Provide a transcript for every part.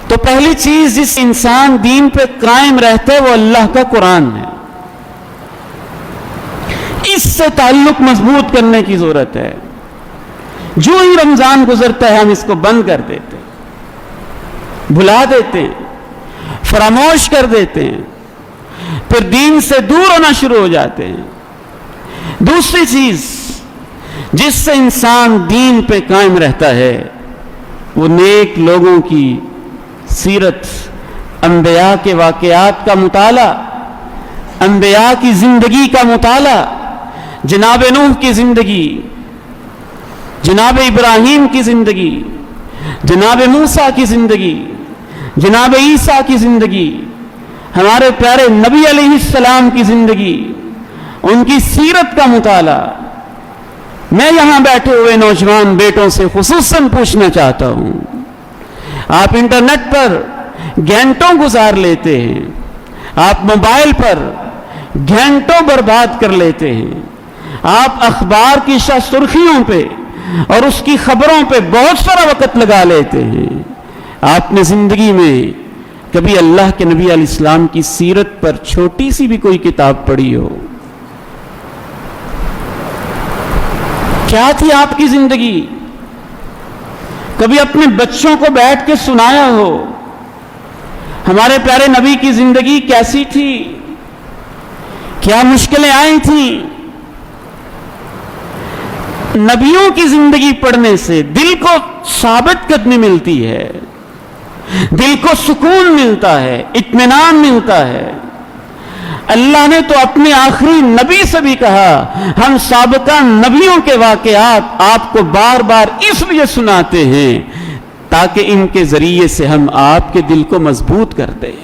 تو پہلی چیز جس انسان دین پہ قائم رہتا ہے وہ اللہ کا قرآن ہے. اس سے تعلق مضبوط کرنے کی ضرورت ہے. جو ہی رمضان گزرتا ہے ہم اس کو بند کر دیتے ہیں، بھلا دیتے ہیں، فراموش کر دیتے ہیں، پھر دین سے دور ہونا شروع ہو جاتے ہیں. دوسری چیز جس سے انسان دین پہ قائم رہتا ہے وہ نیک لوگوں کی سیرت، انبیاء کے واقعات کا مطالعہ، انبیاء کی زندگی کا مطالعہ. جناب نوح کی زندگی، جناب ابراہیم کی زندگی، جناب موسیٰ کی زندگی، جناب عیسیٰ کی زندگی، ہمارے پیارے نبی علیہ السلام کی زندگی، ان کی سیرت کا مطالعہ. میں یہاں بیٹھے ہوئے نوجوان بیٹوں سے خصوصاً پوچھنا چاہتا ہوں، آپ انٹرنیٹ پر گھنٹوں گزار لیتے ہیں، آپ موبائل پر گھنٹوں برباد کر لیتے ہیں، آپ اخبار کی سرخیوں پہ اور اس کی خبروں پہ بہت سارا وقت لگا لیتے ہیں. آپ نے زندگی میں کبھی اللہ کے نبی علیہ السلام کی سیرت پر چھوٹی سی بھی کوئی کتاب پڑھی ہو؟ کیا تھی آپ کی زندگی؟ کبھی اپنے بچوں کو بیٹھ کے سنایا ہو ہمارے پیارے نبی کی زندگی کیسی تھی، کیا مشکلیں آئی تھیں؟ نبیوں کی زندگی پڑھنے سے دل کو ثابت قدمی ملتی ہے، دل کو سکون ملتا ہے، اطمینان ملتا ہے. اللہ نے تو اپنے آخری نبی سے بھی کہا ہم سابقہ نبیوں کے واقعات آپ کو بار بار اس لیے سناتے ہیں تاکہ ان کے ذریعے سے ہم آپ کے دل کو مضبوط کر دیں.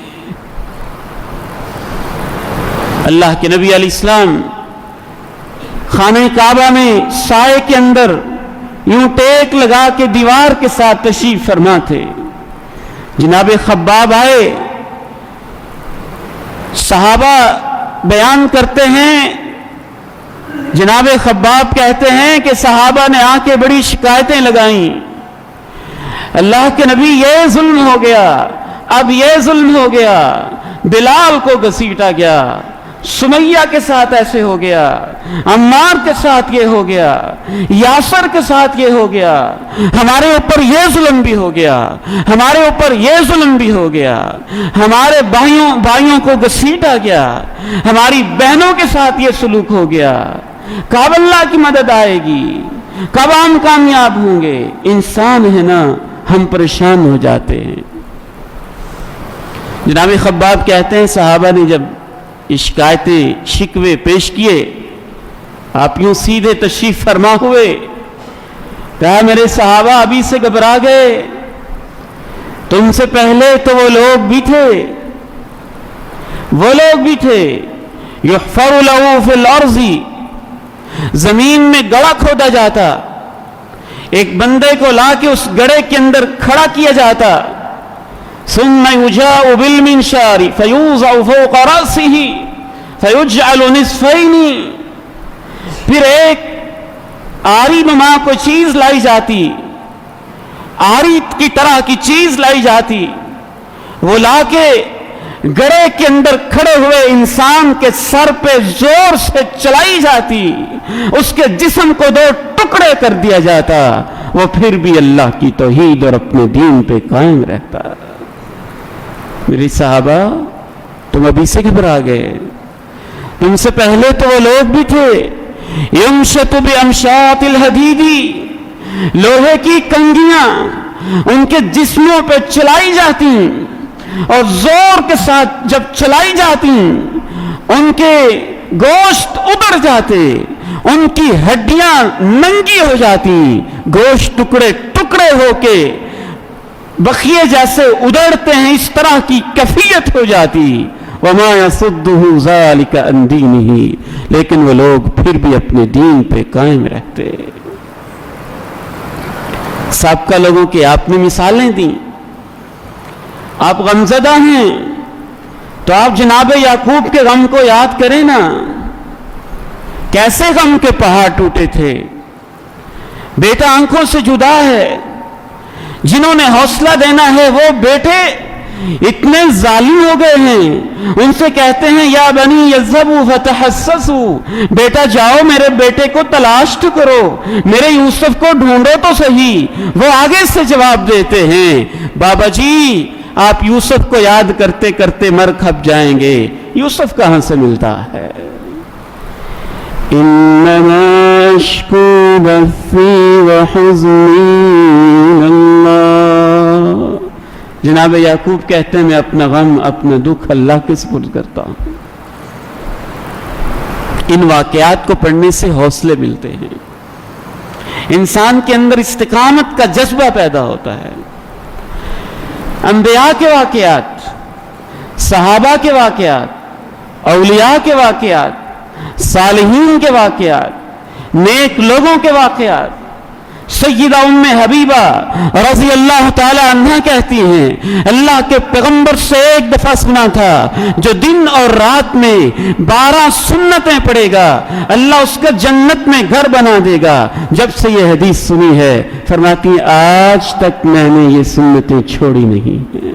اللہ کے نبی علیہ السلام خانہ کعبہ میں سائے کے اندر یوں ٹیک لگا کے دیوار کے ساتھ تشریف فرما تھے. جناب خباب آئے، صحابہ بیان کرتے ہیں، جناب خباب کہتے ہیں کہ صحابہ نے آ کے بڑی شکایتیں لگائیں، اللہ کے نبی یہ ظلم ہو گیا، اب یہ ظلم ہو گیا، بلال کو گھسیٹا گیا، سمیہ کے ساتھ ایسے ہو گیا، عمار کے ساتھ یہ ہو گیا، یاسر کے ساتھ یہ ہو گیا، ہمارے اوپر یہ ظلم بھی ہو گیا، ہمارے اوپر یہ ظلم بھی ہو گیا، ہمارے بھائیوں کو گھسیٹا گیا، ہماری بہنوں کے ساتھ یہ سلوک ہو گیا. کب اللہ کی مدد آئے گی؟ کب ہم کامیاب ہوں گے؟ انسان ہے نا، ہم پریشان ہو جاتے ہیں. جناب خباب کہتے ہیں صحابہ نے جب شکایتیں شکوے پیش کیے، آپ یوں سیدھے تشریف فرما ہوئے، کہا میرے صحابہ ابھی سے گھبرا گئے، تم سے پہلے تو وہ لوگ بھی تھے یحفر له فی الارض، زمین میں گڑھا کھودا جاتا، ایک بندے کو لا کے اس گڑھے کے اندر کھڑا کیا جاتا، ثم يجاء بالمنشار فيوضع فوق رأسه فيجعل نصفين، پھر ایک آری نما کوئی چیز لائی جاتی، آری کی طرح کی چیز لائی جاتی، وہ لا کے گڑھے کے اندر کھڑے ہوئے انسان کے سر پہ زور سے چلائی جاتی، اس کے جسم کو دو ٹکڑے کر دیا جاتا، وہ پھر بھی اللہ کی توحید اور اپنے دین پہ قائم رہتا. میری صحابہ تم ابھی سے گھبرا گئے، تم سے پہلے تو وہ لوگ بھی تھے یمشط بامشاط الحدید، لوہے کی کنگیاں ان کے جسموں پہ چلائی جاتی اور زور کے ساتھ جب چلائی جاتی ان کے گوشت ابڑ جاتے، ان کی ہڈیاں ننگی ہو جاتی، گوشت ٹکڑے ٹکڑے ہو کے بخیے جیسے ادڑتے ہیں، اس طرح کی کیفیت ہو جاتی. وما يصده ذلك عن دينه، لیکن وہ لوگ پھر بھی اپنے دین پہ قائم رہتے. سابقہ لوگوں کی آپ نے مثالیں دیں. آپ غمزدہ ہیں تو آپ جناب یعقوب کے غم کو یاد کریں نا، کیسے غم کے پہاڑ ٹوٹے تھے. بیٹا آنکھوں سے جدا ہے، جنہوں نے حوصلہ دینا ہے وہ بیٹے اتنے ظالم ہو گئے ہیں، ان سے کہتے ہیں یا بنی یذهبوا فتحسسوا، بیٹا جاؤ میرے بیٹے کو تلاش تو کرو، میرے یوسف کو ڈھونڈو تو صحیح۔ وہ آگے سے جواب دیتے ہیں بابا جی آپ یوسف کو یاد کرتے کرتے مر کھپ جائیں گے، یوسف کہاں سے ملتا ہے؟ انما اشکو بثی وحزنی اللہ، جناب یعقوب کہتے ہیں میں اپنا غم اپنا دکھ اللہ کے سپرد کرتا ہوں۔ ان واقعات کو پڑھنے سے حوصلے ملتے ہیں، انسان کے اندر استقامت کا جذبہ پیدا ہوتا ہے۔ انبیاء کے واقعات، صحابہ کے واقعات، اولیاء کے واقعات، صالحین کے واقعات، نیک لوگوں کے واقعات۔ سیدہ ام حبیبہ رضی اللہ تعالی عنہ کہتی ہیں اللہ کے پیغمبر سے ایک دفعہ سنا تھا جو دن اور رات میں 12 سنتیں پڑھے گا اللہ اس کا جنت میں گھر بنا دے گا۔ جب سے یہ حدیث سنی ہے فرماتی آج تک میں نے یہ سنتیں چھوڑی نہیں ہیں۔